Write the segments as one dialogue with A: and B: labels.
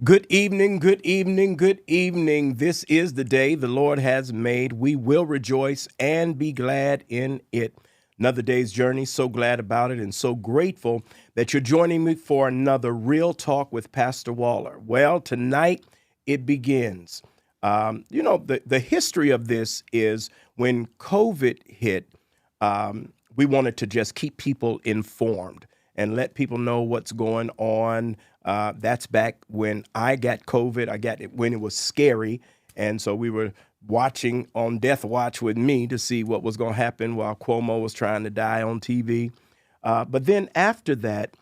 A: Good evening, good evening, good evening. This is the day the Lord has made. We will rejoice and be glad in it. Another day's journey. So glad about it and so grateful that you're joining me for another Real Talk with Pastor Waller. Well, tonight it begins. The history of this is when COVID hit, we wanted to just keep people informed and let people know what's going on. That's back when I got COVID. I got it when it was scary. And so we were watching on Death Watch with me to see what was going to happen while Cuomo was trying to die on TV. But then after that,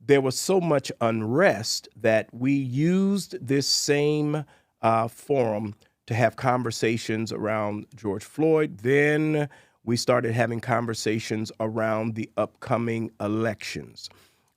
A: there was so much unrest that we used this same forum to have conversations around George Floyd. Then we started having conversations around the upcoming elections.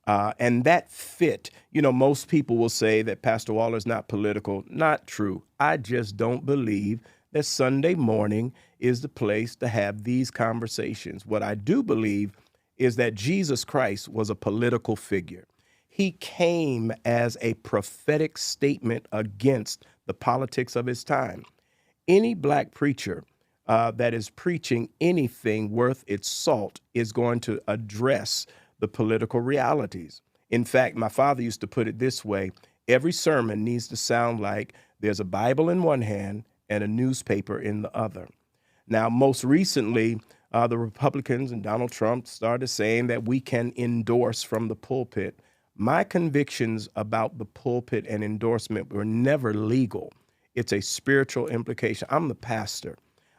A: And that fit. Most people will say that Pastor Waller is not political. Not true. I just don't believe that Sunday morning is the place to have these conversations. What I do believe is that Jesus Christ was a political figure. He came as a prophetic statement against the politics of his time. Any black preacher that is preaching anything worth its salt is going to address the political realities. In fact, my father used to put it this way: every sermon needs to sound like there's a Bible in one hand and a newspaper in the other. Now, most recently, the Republicans and Donald Trump started saying that we can endorse from the pulpit. My convictions about the pulpit and endorsement were never legal. It's a spiritual implication. I'm the pastor,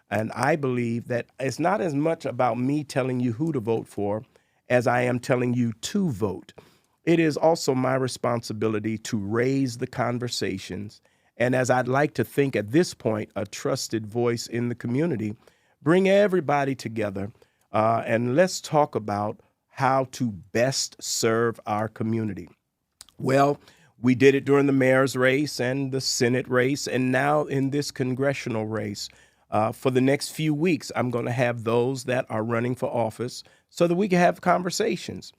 A: and I believe that it's not as much about me telling you who to vote for as I am telling you to vote. It is also my responsibility to raise the conversations, and as I'd like to think at this point, a trusted voice in the community, bring everybody together, and let's talk about how to best serve our community. Well, we did it during the mayor's race and the Senate race, and now in this congressional race. For the next few weeks, I'm going to have those that are running for office so that we can have conversations.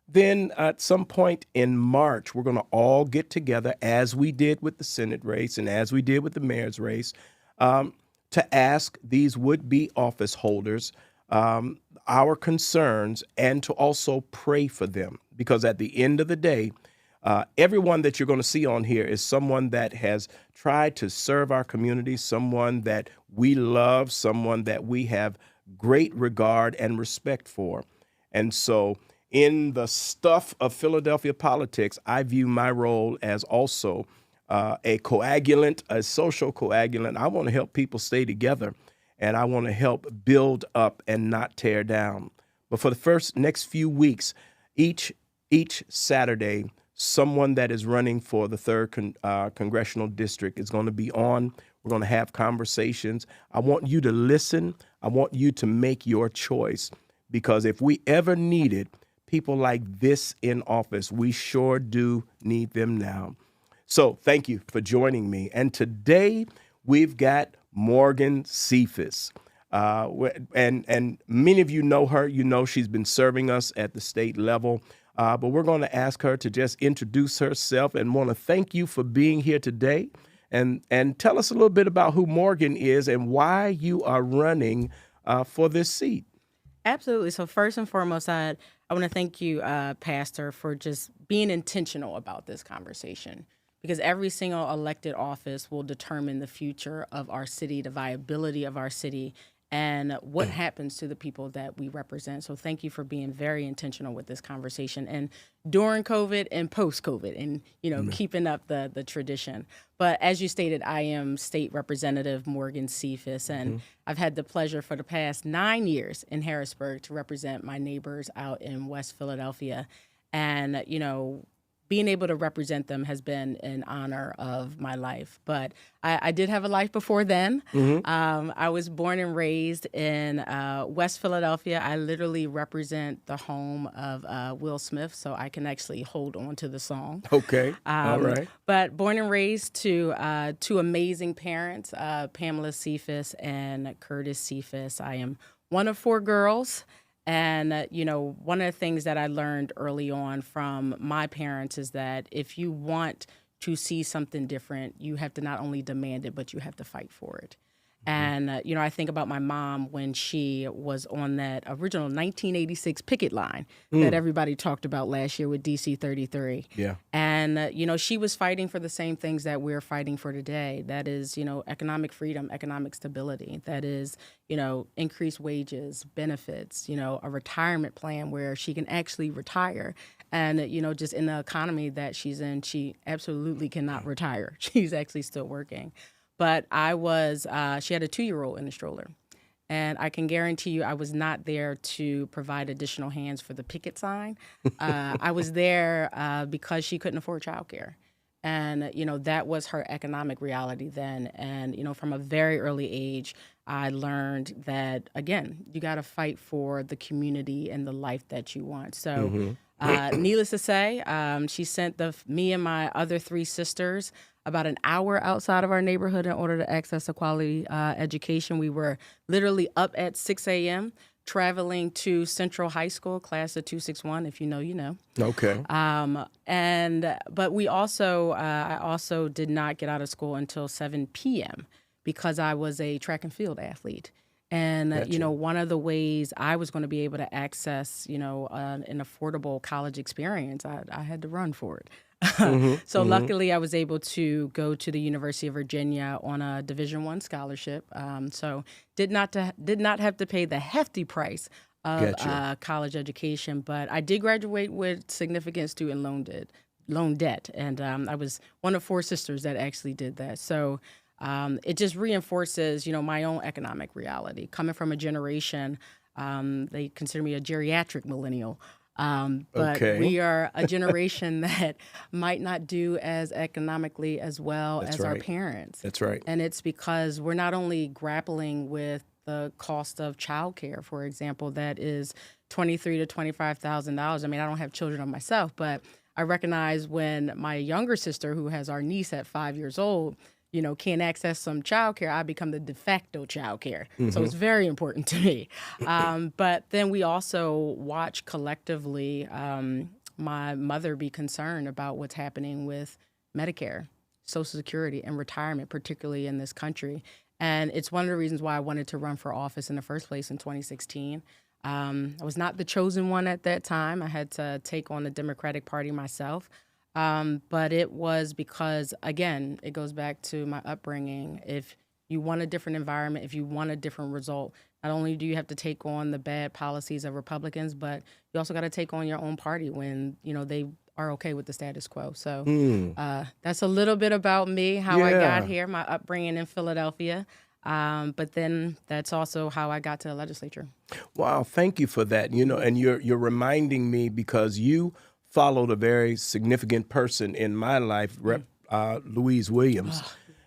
A: Then at some point in March, we're going to all get together, as we did with the Senate race and as we did with the mayor's race, to ask these would-be office holders our concerns and to also pray for them. Because at the end of the day, everyone that you're going to see on here is someone that has tried to serve our community, someone that we love, someone that we have great regard and respect for. And so in the stuff of Philadelphia politics, I view my role as also a coagulant, a social coagulant. I want to help people stay together, and I want to help build up and not tear down. But for the next few weeks, each Saturday, someone that is running for the 3rd congressional district is going to be on. We're going to have conversations. I want you to listen. I want you to make your choice, because if we ever needed people like this in office, we sure do need them now. So thank you for joining me. And today we've got Morgan Cephas. And many of you know her. You know she's been serving us at the state level. But we're going to ask her to just introduce herself, and want to thank you for being here today. And tell us a little bit about who Morgan is and why you are running for this seat.
B: Absolutely. So first and foremost, I want to thank you, Pastor, for just being intentional about this conversation, because every single elected office will determine the future of our city, the viability of our city, and what happens to the people that we represent. So thank you for being very intentional with this conversation, and during COVID and post-COVID, and keeping up the tradition. But as you stated, I am State Representative Morgan Cephas, and I've had the pleasure for the past 9 years in Harrisburg to represent my neighbors out in West Philadelphia. And, being able to represent them has been an honor of my life. But I did have a life before then. I was born and raised in West Philadelphia. I literally represent the home of Will Smith, so I can actually hold on to the song.
A: Okay. All right.
B: But born and raised to two amazing parents, Pamela Cephas and Curtis Cephas. I am one of 4 girls. And, one of the things that I learned early on from my parents is that if you want to see something different, you have to not only demand it, but you have to fight for it. And, I think about my mom when she was on that original 1986 picket line that everybody talked about last year with DC 33.
A: Yeah.
B: And, she was fighting for the same things that we're fighting for today. That is, economic freedom, economic stability. That is, increased wages, benefits, a retirement plan where she can actually retire. And, just in the economy that she's in, she absolutely cannot retire. She's actually still working. But she had a 2-year-old in the stroller. And I can guarantee you I was not there to provide additional hands for the picket sign. I was there because she couldn't afford childcare. And, that was her economic reality then. And, from a very early age, I learned that, again, you got to fight for the community and the life that you want. So needless to say, she sent me and my other 3 sisters about an hour outside of our neighborhood in order to access a quality education. We were literally up at 6 a.m., traveling to Central High School, class of 261. If you know, you know.
A: Okay.
B: But we also, I also did not get out of school until 7 p.m. because I was a track and field athlete. And,
A: Gotcha.
B: One of the ways I was going to be able to access, an affordable college experience, I had to run for it. So luckily, I was able to go to the University of Virginia on a Division I scholarship. So did not have to pay the hefty price of
A: Gotcha.
B: college education, but I did graduate with significant student loan debt, and I was one of 4 sisters that actually did that. So it just reinforces, my own economic reality. Coming from a generation, they consider me a geriatric millennial. But
A: Okay.
B: we are a generation that might not do as economically as well
A: That's
B: as our
A: right.
B: parents.
A: That's right.
B: And it's because we're not only grappling with the cost of childcare, for example, that is $23,000 to $25,000. I mean, I don't have children of myself, but I recognize when my younger sister, who has our niece at 5 years old, can't access some childcare, I become the de facto childcare. So it's very important to me. But then we also watch collectively my mother be concerned about what's happening with Medicare, Social Security, and retirement, particularly in this country. And it's one of the reasons why I wanted to run for office in the first place in 2016. I was not the chosen one at that time. I had to take on the Democratic Party myself. But it was because, again, it goes back to my upbringing. If you want a different environment, if you want a different result, not only do you have to take on the bad policies of Republicans, but you also got to take on your own party when, they are okay with the status quo. So that's a little bit about me, how I got here, my upbringing in Philadelphia. But then that's also how I got to the legislature.
A: Wow, thank you for that. And you're reminding me because you followed a very significant person in my life, Louise Williams.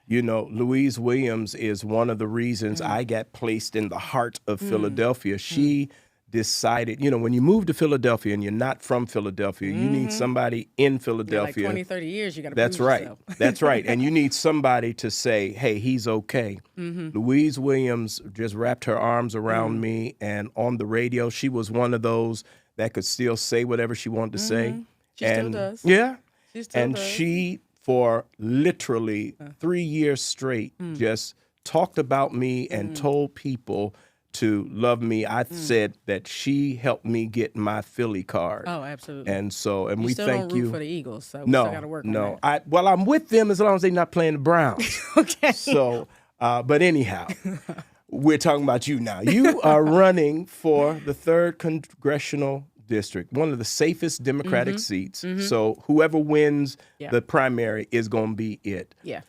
A: Louise Williams is one of the reasons I got placed in the heart of Philadelphia. She decided, when you move to Philadelphia and you're not from Philadelphia, you need somebody in Philadelphia.
B: Like 20, 30 years, you got to
A: That's
B: prove
A: right.
B: yourself.
A: That's right. And you need somebody to say, hey, he's okay. Louise Williams just wrapped her arms around me, and on the radio, she was one of those that could still say whatever she wanted to say.
B: She still does.
A: Yeah.
B: She still does.
A: She, for literally 3 years straight, just talked about me and told people to love me. I said that she helped me get my Philly card.
B: Oh, absolutely.
A: And so, and
B: you
A: we
B: still
A: thank
B: don't root
A: you.
B: for the Eagles, so we still got to work on that.
A: Well, I'm with them as long as they're not playing the Browns.
B: Okay.
A: So, but anyhow, we're talking about you now. You are running for the 3rd Congressional District, one of the safest Democratic seats. So whoever wins the primary is going to be it.
B: Yeah.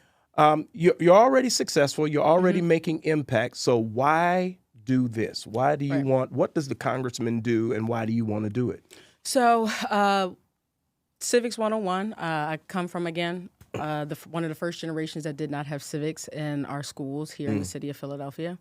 A: You're already successful. You're already making impact. So why do this? Why do you want, what does the congressman do, and why do you want to do it?
B: So Civics 101, I come from, again, one of the first generations that did not have civics in our schools here in the city of Philadelphia.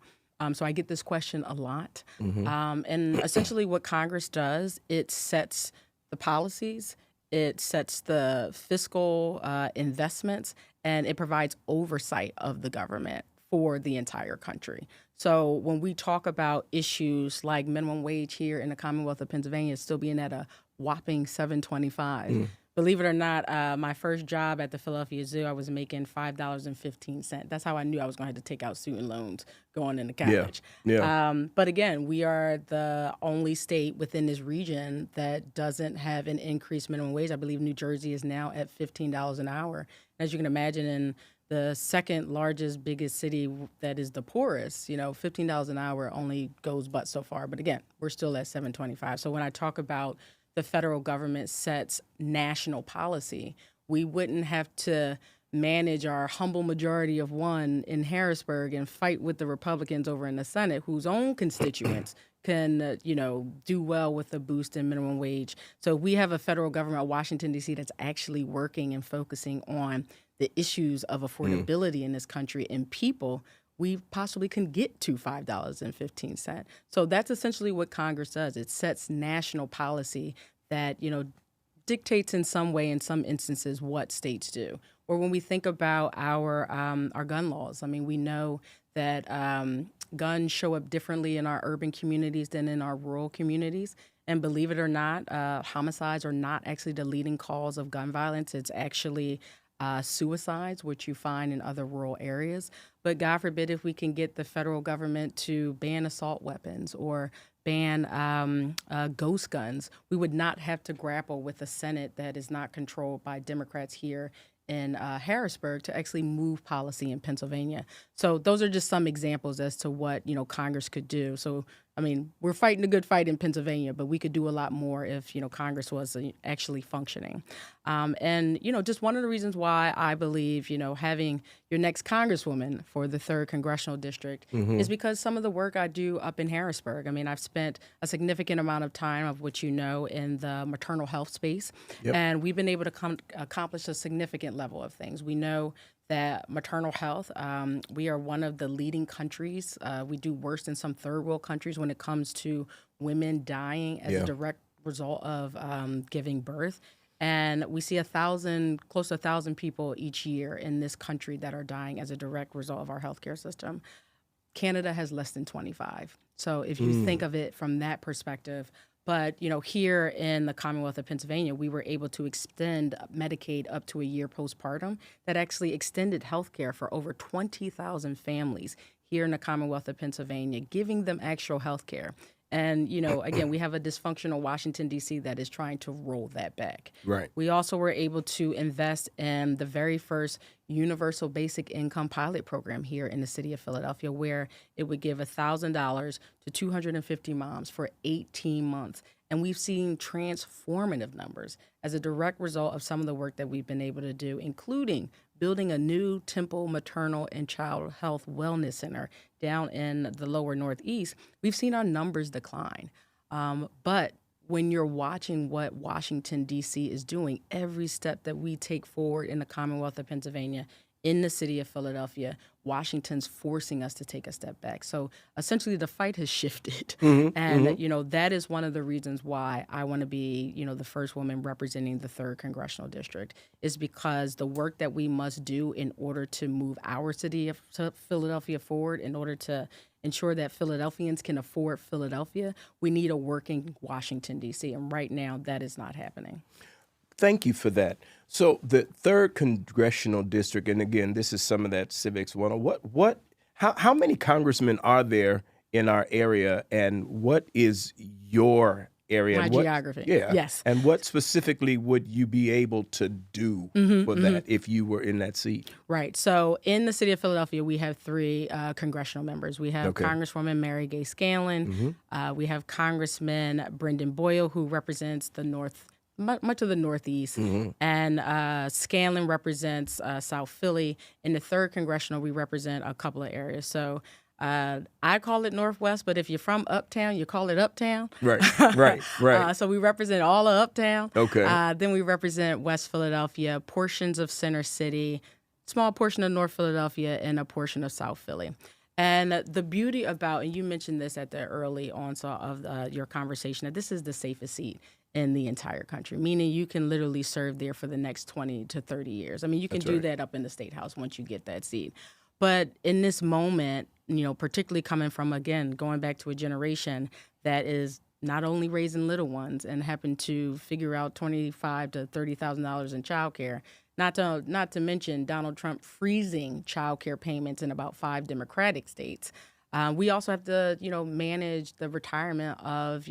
B: So I get this question a lot. And essentially what Congress does, it sets the policies, it sets the fiscal investments, and it provides oversight of the government for the entire country. So when we talk about issues like minimum wage here in the Commonwealth of Pennsylvania still being at a whopping $7.25, Believe it or not, my first job at the Philadelphia Zoo, I was making $5.15. That's how I knew I was going to have to take out student loans going into college.
A: Yeah.
B: But again, we are the only state within this region that doesn't have an increased minimum wage. I believe New Jersey is now at $15 an hour. As you can imagine, in the second largest, biggest city that is the poorest, $15 an hour only goes but so far. But again, we're still at $7.25. So when I talk about the federal government sets national policy, we wouldn't have to manage our humble majority of one in Harrisburg and fight with the Republicans over in the Senate, whose own constituents can, do well with a boost in minimum wage. So we have a federal government, Washington, D.C., that's actually working and focusing on the issues of affordability in this country and people. We possibly can get to $5.15. So that's essentially what Congress does. It sets national policy that, dictates in some way, in some instances, what states do. Or when we think about our gun laws, we know that guns show up differently in our urban communities than in our rural communities. And believe it or not, homicides are not actually the leading cause of gun violence. It's actually suicides, which you find in other rural areas. But God forbid if we can get the federal government to ban assault weapons or ban ghost guns, we would not have to grapple with a Senate that is not controlled by Democrats here in Harrisburg to actually move policy in Pennsylvania. So those are just some examples as to what, Congress could do. So, we're fighting a good fight in Pennsylvania, but we could do a lot more if, Congress was actually functioning. And, just one of the reasons why I believe, having your next congresswoman for the 3rd Congressional District is because some of the work I do up in Harrisburg. I've spent a significant amount of time of which in the maternal health space, and we've been able to accomplish a significant level of things. We know that maternal health, we are one of the leading countries. We do worse than some third world countries when it comes to women dying as a direct result of giving birth. And we see close to 1,000 people each year in this country that are dying as a direct result of our healthcare system. Canada has less than 25. So if you think of it from that perspective, but, here in the Commonwealth of Pennsylvania, we were able to extend Medicaid up to a year postpartum. That actually extended health care for over 20,000 families here in the Commonwealth of Pennsylvania, giving them actual health care. And, again, we have a dysfunctional Washington, D.C. that is trying to roll that back.
A: Right.
B: We also were able to invest in the very first universal basic income pilot program here in the city of Philadelphia, where it would give $1,000 to 250 moms for 18 months. And we've seen transformative numbers as a direct result of some of the work that we've been able to do, including building a new Temple Maternal and Child Health Wellness Center down in the lower Northeast. We've seen our numbers decline. But when you're watching what Washington, D.C. is doing, every step that we take forward in the Commonwealth of Pennsylvania, in the city of Philadelphia, Washington's forcing us to take a step back. So essentially the fight has shifted. That is one of the reasons why I want to be, the first woman representing the 3rd Congressional District, is because the work that we must do in order to move our city of Philadelphia forward, in order to ensure that Philadelphians can afford Philadelphia, we need a working Washington, D.C. And right now that is not happening.
A: Thank you for that. So the 3rd Congressional District, and again, this is some of that civics 101. How many congressmen are there in our area, and what is your area?
B: My geography.
A: Yeah.
B: Yes.
A: And what specifically would you be able to do for that if you were in that seat?
B: Right. So in the city of Philadelphia, we have 3 congressional members. We have Congresswoman Mary Gay Scanlon. We have Congressman Brendan Boyle, who represents the much of the Northeast, and Scanlon represents South Philly. In the 3rd Congressional, we represent a couple of areas. So I call it Northwest, but if you're from Uptown, you call it Uptown.
A: Right.
B: So we represent all of Uptown.
A: Okay.
B: Then we represent West Philadelphia, portions of Center City, small portion of North Philadelphia, and a portion of South Philly. And the beauty about, and you mentioned this at the early onset of your conversation, that this is the safest seat in the entire country, meaning you can literally serve there for the next 20 to 30 years. You can do that up in the State House once you get that seat. But in this moment, particularly coming from, again, going back to a generation that is not only raising little ones and happen to figure out $25,000 to $30,000 in childcare, not to mention Donald Trump freezing childcare payments in about 5 Democratic states. We also have to, manage the retirement of,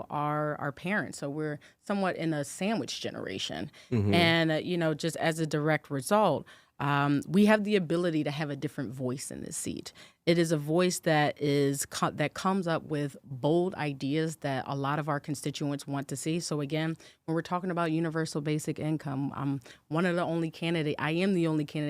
B: our parents. So we're somewhat in a sandwich generation. And, just as a direct result, we have the ability to have a different voice in this seat. It is a voice that that comes up with bold ideas that a lot of our constituents want to see. So again, when we're talking about universal basic income, I am the only candidate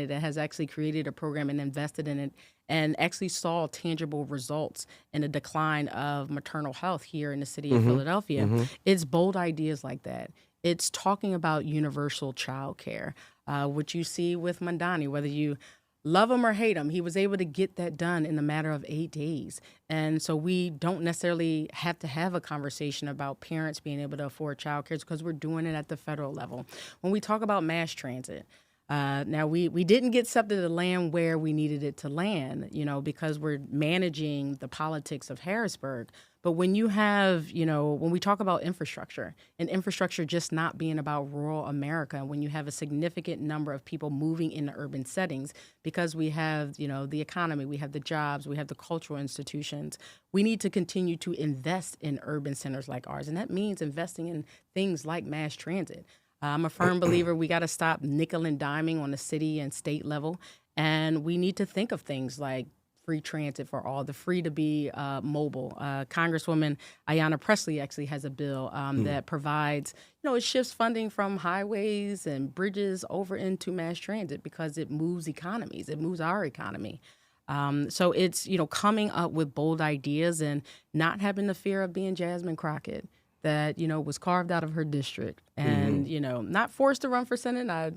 B: that has actually created a program and invested in it and actually saw tangible results in a decline of maternal health here in the city of Philadelphia. It's bold ideas like that. It's talking about universal child care, which you see with Mandani, whether you love him or hate him, he was able to get that done in a matter of 8 days. And so we don't necessarily have to have a conversation about parents being able to afford child care because we're doing it at the federal level. When we talk about mass transit, now we didn't get something to land where we needed it to land, because we're managing the politics of Harrisburg. But when you have, when we talk about infrastructure and infrastructure just not being about rural America, when you have a significant number of people moving into urban settings, because we have, the economy, we have the jobs, we have the cultural institutions, we need to continue to invest in urban centers like ours. And that means investing in things like mass transit. I'm a firm believer we got to stop nickel and diming on the city and state level. And we need to think of things like free transit for all, the free to be mobile. Congresswoman Ayanna Pressley actually has a bill that provides, it shifts funding from highways and bridges over into mass transit because it moves economies. It moves our economy. So it's, coming up with bold ideas and not having the fear of being Jasmine Crockett that, was carved out of her district and, not forced to run for Senate.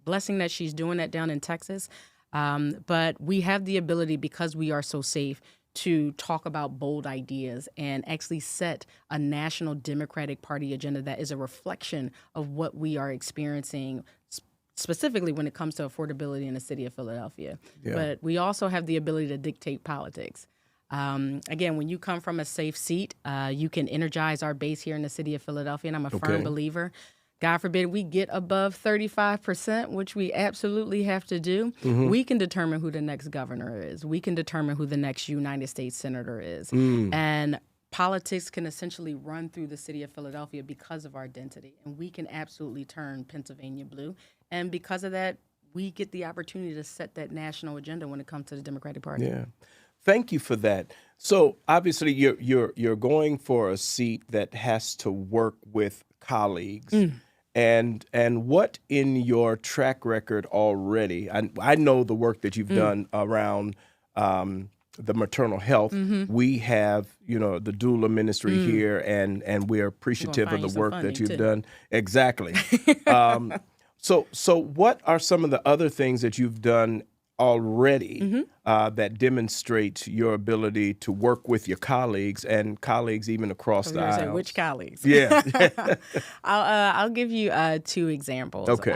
B: Blessing that she's doing that down in Texas. But we have the ability, because we are so safe, to talk about bold ideas and actually set a national Democratic Party agenda that is a reflection of what we are experiencing specifically when it comes to affordability in the city of Philadelphia. Yeah. But we also have the ability to dictate politics. Again, when you come from a safe seat, you can energize our base here in the city of Philadelphia, and I'm a firm believer. God forbid we get above 35%, which we absolutely have to do. We can determine who the next governor is. We can determine who the next United States senator is. And politics can essentially run through the city of Philadelphia because of our density. And we can absolutely turn Pennsylvania blue. And because of that, we get the opportunity to set that national agenda when it comes to the Democratic Party.
A: Yeah. Thank you for that. So obviously you're going for a seat that has to work with colleagues. And what in your track record already, I know the work that you've done around the maternal health. We have, the doula ministry here, and we're appreciative of the work that you've done. Exactly. So what are some of the other things that you've done already that demonstrates your ability to work with your colleagues and colleagues even across the aisle?
B: Say which colleagues?
A: Yeah.
B: I'll give you 2 examples.
A: Okay.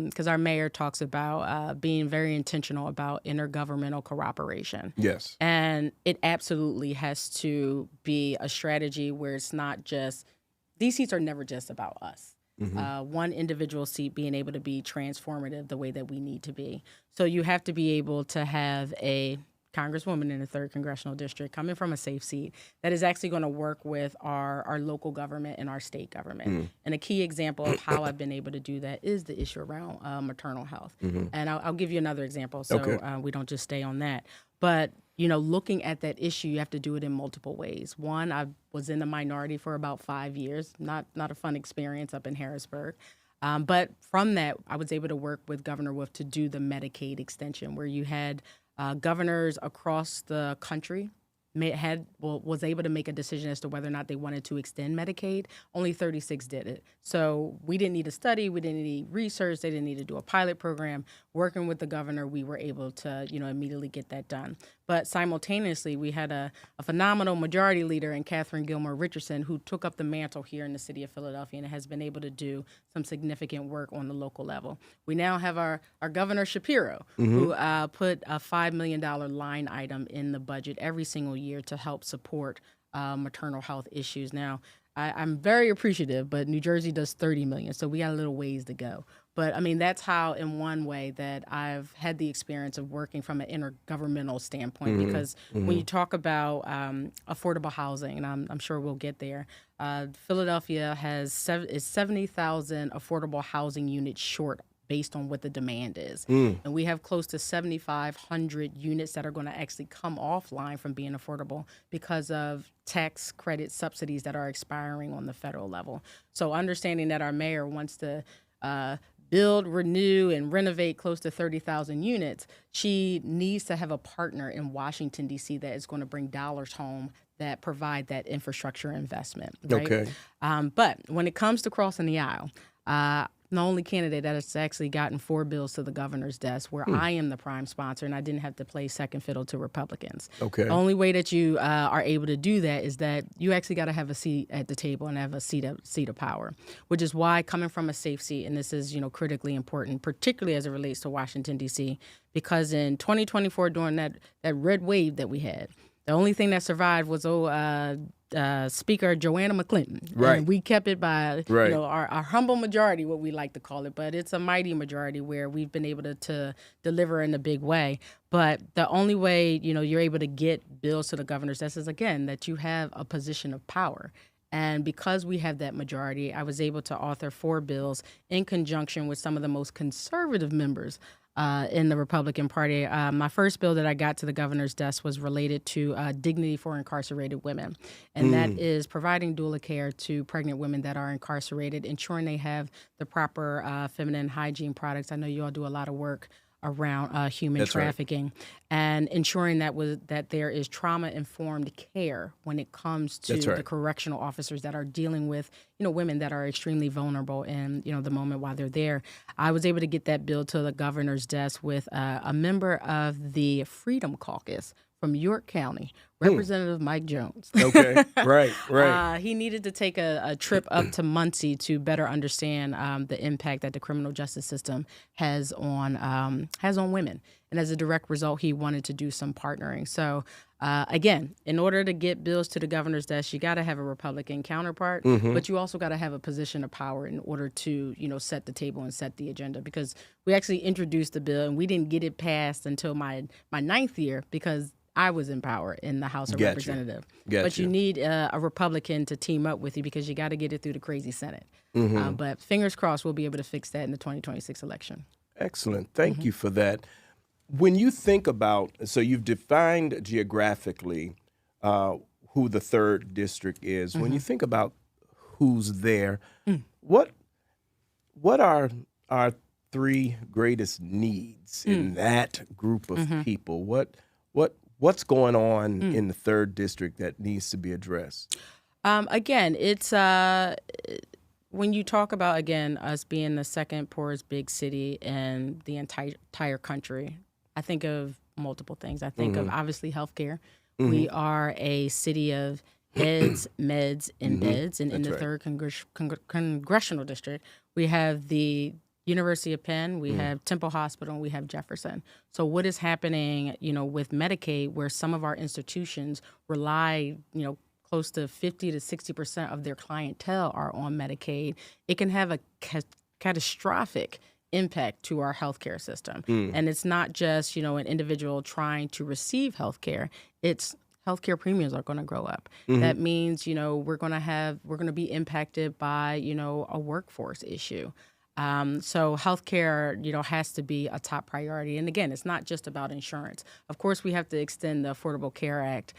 B: Because our mayor talks about being very intentional about intergovernmental cooperation.
A: Yes.
B: And it absolutely has to be a strategy where it's not just, these seats are never just about us. One individual seat being able to be transformative the way that we need to be. So you have to be able to have a congresswoman in the 3rd Congressional District coming from a safe seat that is actually going to work with our local government and our state government. And a key example of how I've been able to do that is the issue around maternal health. And I'll give you another example so we don't just stay on that. But looking at that issue, you have to do it in multiple ways. One, I was in the minority for about 5 years, not a fun experience up in Harrisburg. But from that, I was able to work with Governor Wolf to do the Medicaid extension, where you had governors across the country was able to make a decision as to whether or not they wanted to extend Medicaid. Only 36 did it. So we didn't need a study. We didn't need research. They didn't need to do a pilot program. Working with the governor, we were able to, immediately get that done. But simultaneously, we had a phenomenal majority leader in Catherine Gilmore Richardson, who took up the mantle here in the city of Philadelphia and has been able to do some significant work on the local level. We now have our Governor Shapiro, who put a $5 million line item in the budget every single year to help support maternal health issues. Now, I'm very appreciative, but New Jersey does 30 million, so we got a little ways to go. But I mean, that's how, in one way, that I've had the experience of working from an intergovernmental standpoint. Because when you talk about affordable housing, and I'm sure we'll get there, Philadelphia is 70,000 affordable housing units short based on what the demand is. And we have close to 7,500 units that are going to actually come offline from being affordable because of tax credit subsidies that are expiring on the federal level. So understanding that our mayor wants to build, renew, and renovate close to 30,000 units, she needs to have a partner in Washington, D.C. that is going to bring dollars home that provide that infrastructure investment. Right?
A: Okay.
B: But when it comes to crossing the aisle, the only candidate that has actually gotten 4 bills to the governor's desk where I am the prime sponsor and I didn't have to play second fiddle to Republicans.
A: Okay.
B: The only way that you are able to do that is that you actually got to have a seat at the table and have a seat of power, which is why coming from a safe seat, and this is, critically important, particularly as it relates to Washington, D.C., because in 2024, during that red wave that we had, the only thing that survived was Speaker Joanna McClinton.
A: Right.
B: And we kept it by
A: Right.
B: our humble majority, what we like to call it, but it's a mighty majority where we've been able to deliver in a big way. But the only way, you're able to get bills to the governor's desk is, again, that you have a position of power. And because we have that majority, I was able to author 4 bills in conjunction with some of the most conservative members in the Republican Party. My first bill that I got to the governor's desk was related to dignity for incarcerated women. And that is providing doula care to pregnant women that are incarcerated, ensuring they have the proper feminine hygiene products. I know you all do a lot of work around human
A: That's
B: trafficking, and ensuring that there is trauma-informed care when it comes to
A: That's right.
B: the correctional officers that are dealing with, women that are extremely vulnerable in, the moment while they're there. I was able to get that bill to the governor's desk with a member of the Freedom Caucus from York County, Representative Mike Jones.
A: Okay, right.
B: He needed to take a trip up to Muncie to better understand the impact that the criminal justice system has on women. And as a direct result, he wanted to do some partnering. So, again, in order to get bills to the governor's desk, you got to have a Republican counterpart, but you also got to have a position of power in order to, set the table and set the agenda. Because we actually introduced the bill and we didn't get it passed until my 9th year because I was in power in the House of Representatives. But you need a Republican to team up with you because you got to get it through the crazy Senate. But fingers crossed we'll be able to fix that in the 2026 election.
A: Excellent. Thank you for that. When you think about, so you've defined geographically who the 3rd district is. When you think about who's there, what are our 3 greatest needs in that group of people? What's going on in the 3rd district that needs to be addressed?
B: Again, it's when you talk about, again, us being the 2nd poorest big city in the entire country, I think of multiple things. I think of, obviously, healthcare. We are a city of heads, meds, and beds. And in the 3rd congressional district, we have the University of Penn, we have Temple Hospital, and we have Jefferson. So what is happening, with Medicaid, where some of our institutions rely, close to 50 to 60% of their clientele are on Medicaid, it can have a catastrophic impact to our healthcare system. And it's not just, an individual trying to receive healthcare. It's healthcare premiums are going to grow up. That means, we're going to be impacted by, a workforce issue. So healthcare, has to be a top priority. And again, it's not just about insurance. Of course, we have to extend the Affordable Care Act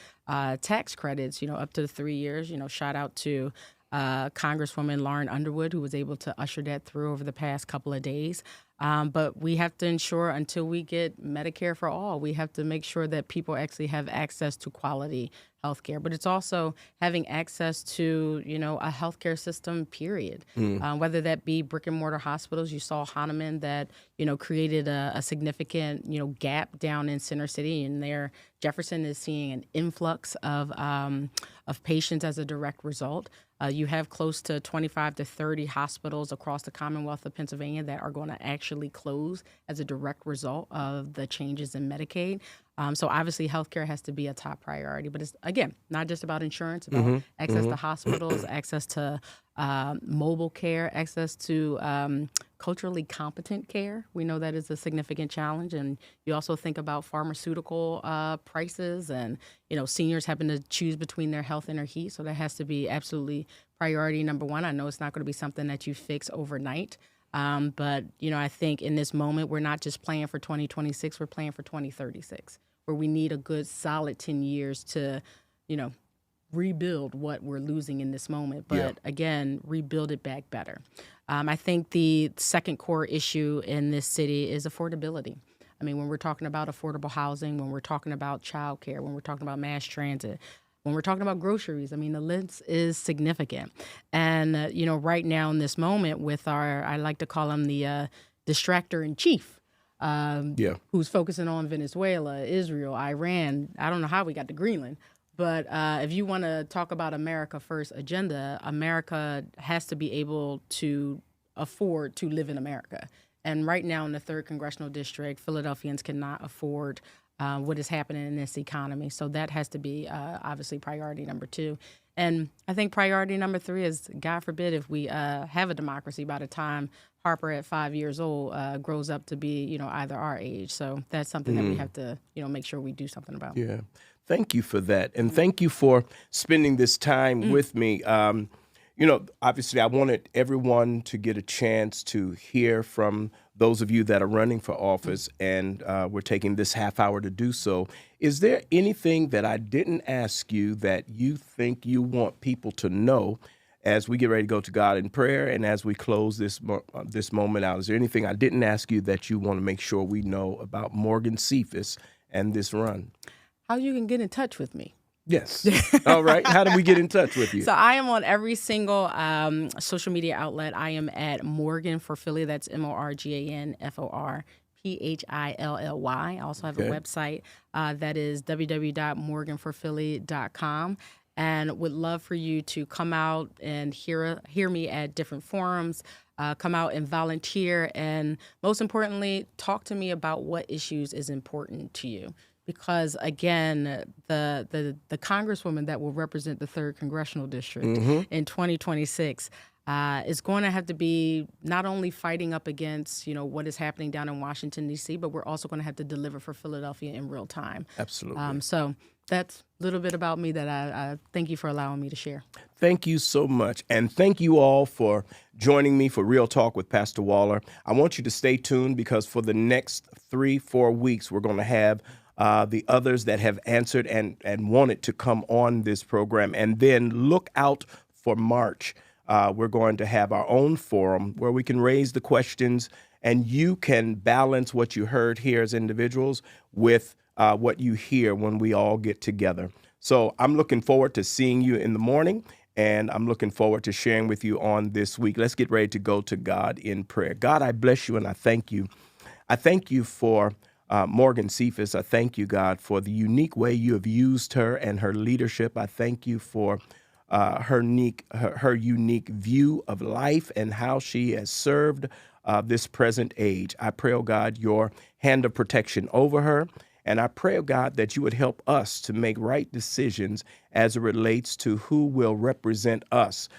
B: tax credits, up to 3 years. Shout out to Congresswoman Lauren Underwood, who was able to usher that through over the past couple of days. But we have to ensure until we get Medicare for all, we have to make sure that people actually have access to quality healthcare. But it's also having access to, a healthcare system, period. Whether that be brick and mortar hospitals. You saw Hahnemann that, created a significant, gap down in Center City, and there Jefferson is seeing an influx of patients as a direct result. You have close to 25 to 30 hospitals across the Commonwealth of Pennsylvania that are going to actually close as a direct result of the changes in Medicaid. So obviously healthcare has to be a top priority, but it's, again, not just about insurance, about access to hospitals, access to mobile care, access to culturally competent care. We know that is a significant challenge. And you also think about pharmaceutical prices and, seniors having to choose between their health and their heat. So that has to be absolutely priority number one. I know it's not going to be something that you fix overnight. But, I think in this moment, we're not just playing for 2026, we're playing for 2036, where we need a good solid 10 years to, rebuild what we're losing in this moment. But again, rebuild it back better. I think the second core issue in this city is affordability. I mean, when we're talking about affordable housing, when we're talking about childcare, when we're talking about mass transit, when we're talking about groceries, I mean, the list is significant. And, right now in this moment with I like to call him the distractor in chief, who's focusing on Venezuela, Israel, Iran. I don't know how we got to Greenland. But if you want to talk about America First agenda, America has to be able to afford to live in America. And right now in the 3rd Congressional District, Philadelphians cannot afford what is happening in this economy. So that has to be obviously priority number 2. And I think priority number 3 is, God forbid, if we have a democracy by the time Harper at 5 years old grows up to be, either our age. So that's something that we have to, make sure we do something about.
A: Yeah. Thank you for that. And thank you for spending this time with me. Obviously, I wanted everyone to get a chance to hear from those of you that are running for office, and we're taking this half hour to do so. Is there anything that I didn't ask you that you think you want people to know as we get ready to go to God in prayer and as we close this moment out? Is there anything I didn't ask you that you want to make sure we know about Morgan Cephas and this run?
B: How you can get in touch with me?
A: Yes. All right. How do we get in touch with you?
B: So I am on every single social media outlet. I am at Morgan for Philly. That's MorganForPhilly. I also have a website that is www.morganforphilly.com. And would love for you to come out and hear me at different forums, come out and volunteer, and most importantly, talk to me about what issues is important to you. Because again, the congresswoman that will represent the 3rd Congressional District in 2026 is going to have to be not only fighting up against what is happening down in Washington D.C., but we're also going to have to deliver for Philadelphia in real time.
A: Absolutely.
B: So that's a little bit about me that I thank you for allowing me to share.
A: Thank you so much. And thank you all for joining me for Real Talk with Pastor Waller. I want you to stay tuned because for the next 3-4 weeks, we're going to have the others that have answered and wanted to come on this program. And then look out for March. We're going to have our own forum where we can raise the questions and you can balance what you heard here as individuals with what you hear when we all get together. So I'm looking forward to seeing you in the morning, and I'm looking forward to sharing with you on this week. Let's get ready to go to God in prayer. God, I bless you and I thank you. I thank you for Morgan Cephas. I thank you, God, for the unique way you have used her and her leadership. I thank you for her unique view of life and how she has served this present age. I pray, oh God, your hand of protection over her. And I pray, oh God, that you would help us to make right decisions as it relates to who will represent us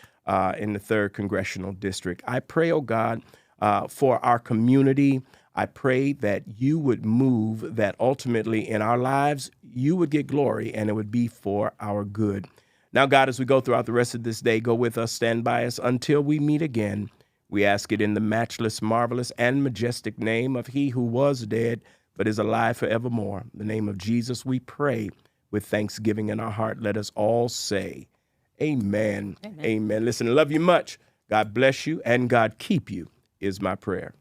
A: in the 3rd Congressional District. I pray, oh God, for our community. I pray that you would move, that ultimately in our lives, you would get glory and it would be for our good. Now, God, as we go throughout the rest of this day, go with us, stand by us until we meet again. We ask it in the matchless, marvelous, and majestic name of he who was dead, but is alive forevermore. In the name of Jesus, we pray with thanksgiving in our heart. Let us all say, amen. Amen. Amen. Listen, I love you much. God bless you and God keep you is my prayer.